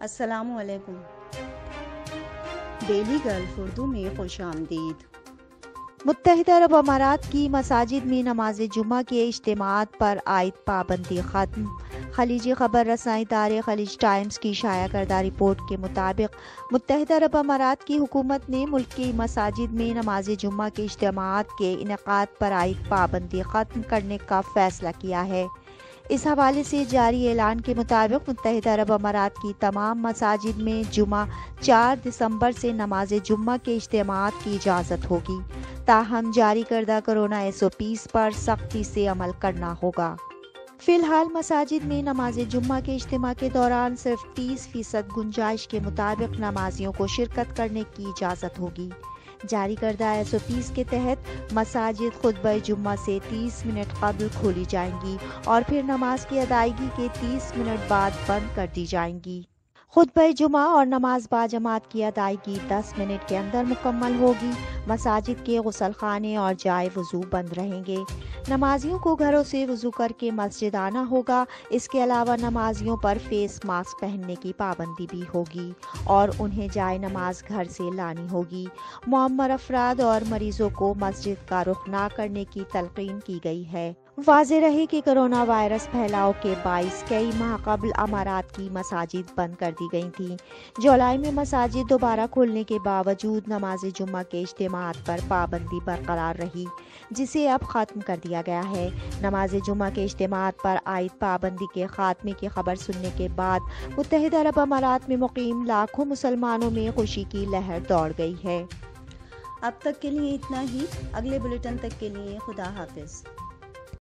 السلام علیکم۔ Daily golf Urdu میں خوش آمدید۔ متحدہ عرب امارات کی مساجد میں نماز جمعہ کے اجتماعات پر عائد پابندی ختم۔ خلیجی خبر رساں ادارے خلیج ٹائمز کی شائع کردہ رپورٹ کے مطابق متحدہ عرب امارات کی حکومت نے ملک کی مساجد میں نماز جمعہ کے اجتماعات کے انعقاد پر عائد پابندی ختم کرنے کا فیصلہ کیا ہے۔ اس حوالے سے جاری اعلان کے مطابق متحدہ عرب امارات کی تمام مساجد میں جمعہ 4 دسمبر سے نماز جمعہ کے اجتماعات کی اجازت ہوگی، تاہم جاری کردہ کورونا SOPs پر سختی سے عمل کرنا ہوگا۔ فی الحال مساجد میں نماز جمعہ کے اجتماع کے دوران صرف 30% گنجائش کے مطابق نمازیوں کو شرکت کرنے کی اجازت ہوگی۔ جاری کردہ SOPs کے تحت مساجد خطبہ جمعہ سے 30 منٹ قبل کھولی جائیں گی اور پھر نماز کی ادائیگی کے 30 منٹ بعد بند کر دی جائیں گی۔ خطبہ جمعہ اور نماز با جماعت کی ادائیگی 10 منٹ کے اندر مکمل ہوگی۔ مساجد کے غسل خانے اور جائے وضو بند رہیں گے۔ نمازیوں کو گھروں سے وضو کر کے مسجد آنا ہوگا۔ اس کے علاوہ نمازیوں پر فیس ماسک پہننے کی پابندی بھی ہوگی اور انہیں جائے نماز گھر سے لانی ہوگی۔ معمر افراد اور مریضوں کو مسجد کا رخ نہ کرنے کی تلقین کی گئی ہے۔ واضح رہے کہ کرونا وائرس پھیلاؤ کے باعث کئی ماہ قبل امارات کی مساجد بند کر دی گئی تھیں۔ جولائی میں مساجد دوبارہ کھولنے کے باوجود نماز جمعہ کے اجتماعات پر پابندی برقرار رہی، جسے اب ختم کر دیا گیا ہے۔ نماز جمعہ کے اجتماعات پر عائد پابندی کے خاتمے کی خبر سننے کے بعد متحدہ عرب امارات میں مقیم لاکھوں مسلمانوں میں خوشی کی لہر دوڑ گئی ہے۔ اب تک کے لیے اتنا ہی۔ اگلے بلیٹن تک کے لیے خدا حافظ۔